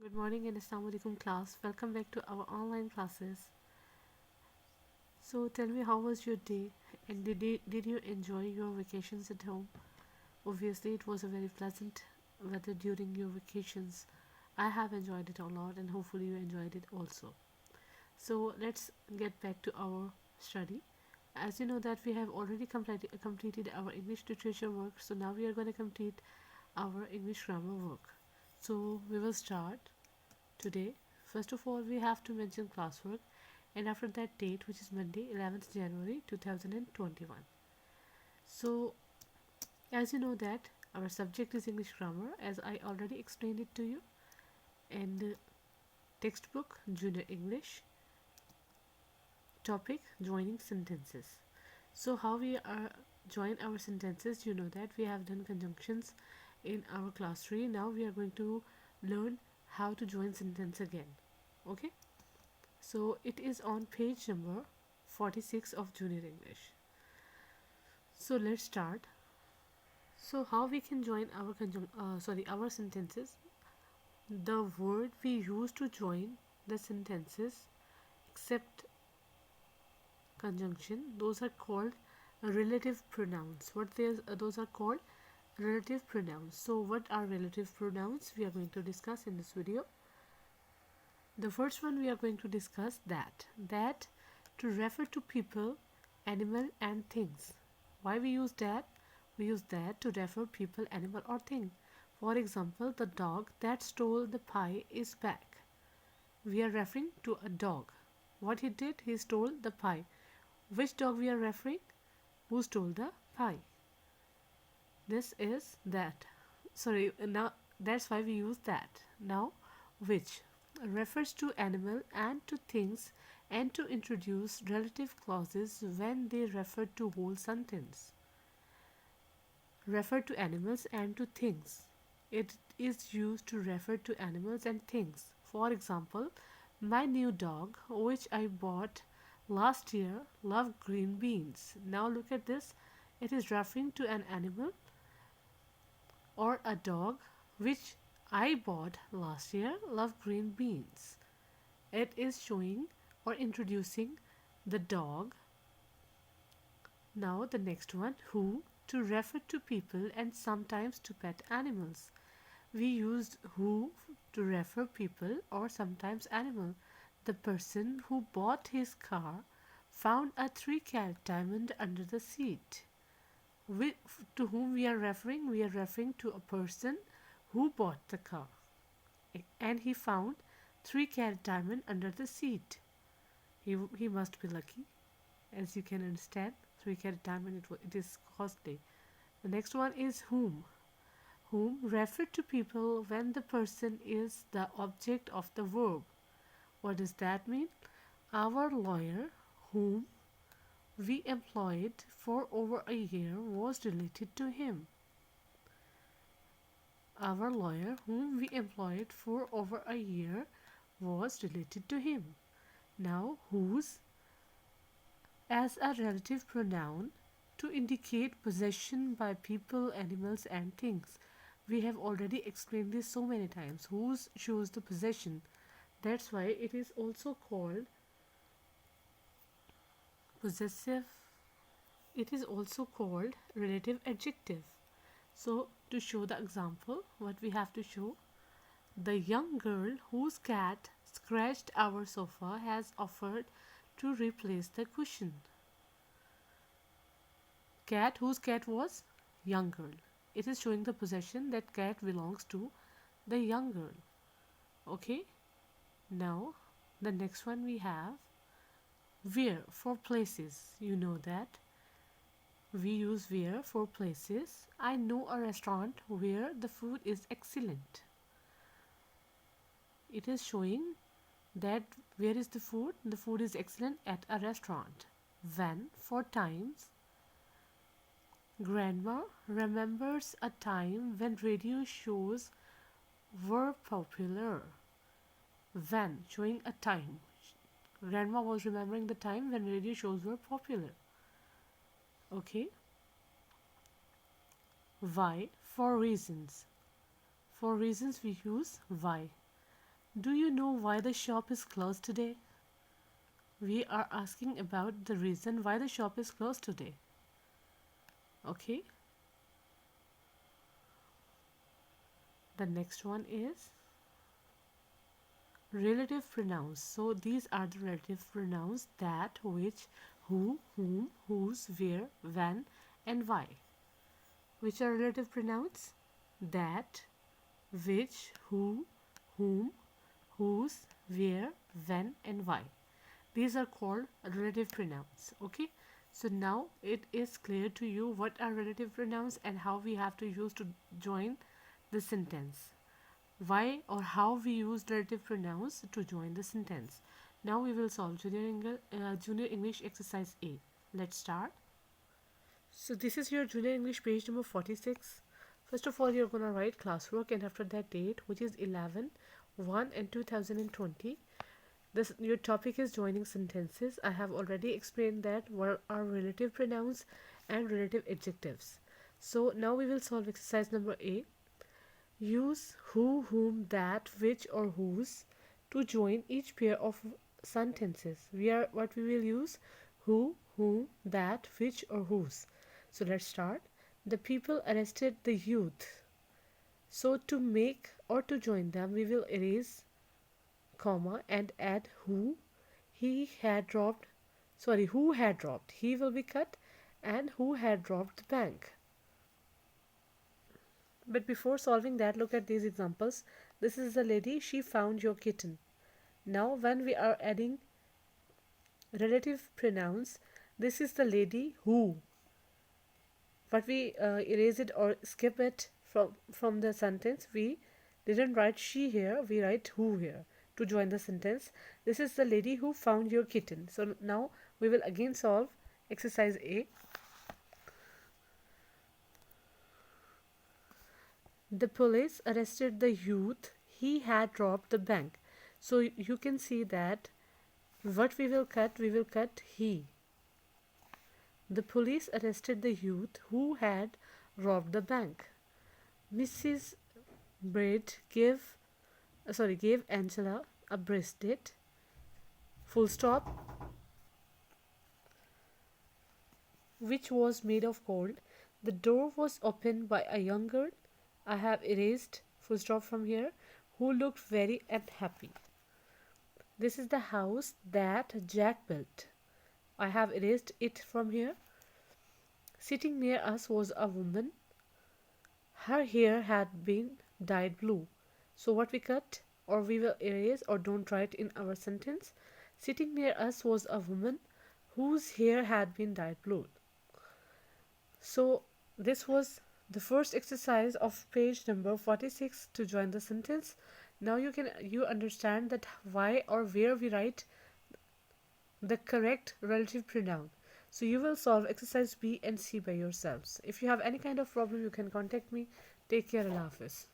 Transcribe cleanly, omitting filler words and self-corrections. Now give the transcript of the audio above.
Good morning and Assalamu alaikum class. Welcome back to our online classes. So tell me, how was your day and did you enjoy your vacations at home? Obviously it was a very pleasant weather during your vacations. I have enjoyed it a lot and hopefully you enjoyed it also. So let's get back to our study. As you know that we have already completed our English literature work, so now we are going to complete our English grammar work. So we will start today. First of all, we have to mention classwork, and after that date, which is Monday, 11th January 2021. So, as you know that our subject is English grammar, as I already explained it to you, and textbook Junior English, topic joining sentences. So, how we are join our sentences? You know that we have done conjunctions in our class 3. Now we are going to learn how to join sentence again. Okay, so it is on page number 46 of Junior English. So let's start. So how we can join our our sentences? The word we use to join the sentences except conjunction, those are called relative pronouns. Those are called relative pronouns. So what are relative pronouns? We are going to discuss in this video. The first one we are going to discuss that to refer to people, animal and things. Why we use that? We use that to refer people, animal or thing. For example, the dog that stole the pie is back. We are referring to a dog. What he did? He stole the pie. Which dog we are referring? Who stole the pie? This is that. Sorry, now that's why we use that. Now, which refers to animal and to things and to introduce relative clauses when they refer to whole sentence. Refer to animals and to things. It is used to refer to animals and things. For example, my new dog, which I bought last year, loved green beans. Now look at this. It is referring to an animal or a dog which I bought last year, loved green beans. It is showing or introducing the dog. Now the next one, who, to refer to people and sometimes to pet animals. We used who to refer people or sometimes animal. The person who bought his car found a 3-carat diamond under the seat. To whom we are referring? We are referring to a person who bought the car and he found 3-carat diamond under the seat. He must be lucky, as you can understand. 3-carat diamond, it is costly. The next one is whom. Whom refer to people when the person is the object of the verb. What does that mean? Our lawyer, whom we employed for over a year, was related to him. Our lawyer, whom we employed for over a year, was related to him. Now, whose as a relative pronoun to indicate possession by people, animals, and things. We have already explained this so many times. Whose shows the possession. That's why it is also called possessive. It is also called relative adjective. So to show the example, what we have to show, the young girl whose cat scratched our sofa has offered to replace the cushion. Cat, whose cat was? Young girl. It is showing the possession that cat belongs to the young girl. Okay. Now the next one we have where for places. You know that we use where for places. I know a restaurant where the food is excellent. It is showing that where is the food? The food is excellent at a restaurant. When for times. Grandma remembers a time when radio shows were popular. When, showing a time. Grandma was remembering the time when radio shows were popular. Okay. Why? For reasons. For reasons we use why. Do you know why the shop is closed today? We are asking about the reason why the shop is closed today. Okay. The next one is relative pronouns. So these are the relative pronouns: that, which, who, whom, whose, where, when, and why. Which are relative pronouns? That, which, who, whom, whose, where, when, and why. These are called relative pronouns. Okay. So now it is clear to you what are relative pronouns and how we have to use to join the sentence. Why or how we use relative pronouns to join the sentence. Now we will solve Junior English exercise A. Let's start. So this is your Junior English page number 46. First of all, you're going to write classwork, and after that date, which is 11/1 and 2020. Your topic is joining sentences. I have already explained that what are relative pronouns and relative adjectives. So now we will solve exercise number A. Use who, whom, that, which, or whose to join each pair of sentences. What we will use: who, whom, that, which, or whose. So let's start. The people arrested the youth. So to make or to join them, we will erase comma and add who. Who had dropped. He will be cut, and who had robbed the bank. But before solving that, look at these examples. This is the lady, she found your kitten. Now when we are adding relative pronouns, this is the lady who. But we erase it or skip it from the sentence. We didn't write she here, we write who here to join the sentence. This is the lady who found your kitten. So now we will again solve exercise A. The police arrested the youth. He had robbed the bank. So you can see that what we will cut he. The police arrested the youth who had robbed the bank. Mrs. Braid gave Angela a bracelet. Full stop. Which was made of gold. The door was opened by a young girl. I have erased full stop from here. Who looked very unhappy. This is the house that Jack built. I have erased it from here. Sitting near us was a woman. Her hair had been dyed blue. So what we cut or we will erase or don't write in our sentence. Sitting near us was a woman whose hair had been dyed blue. So this was the first exercise of page number 46 to join the sentence. Now you understand that why or where we write the correct relative pronoun. So you will solve exercise B and C by yourselves. If you have any kind of problem, you can contact me. Take care. Allah Hafiz.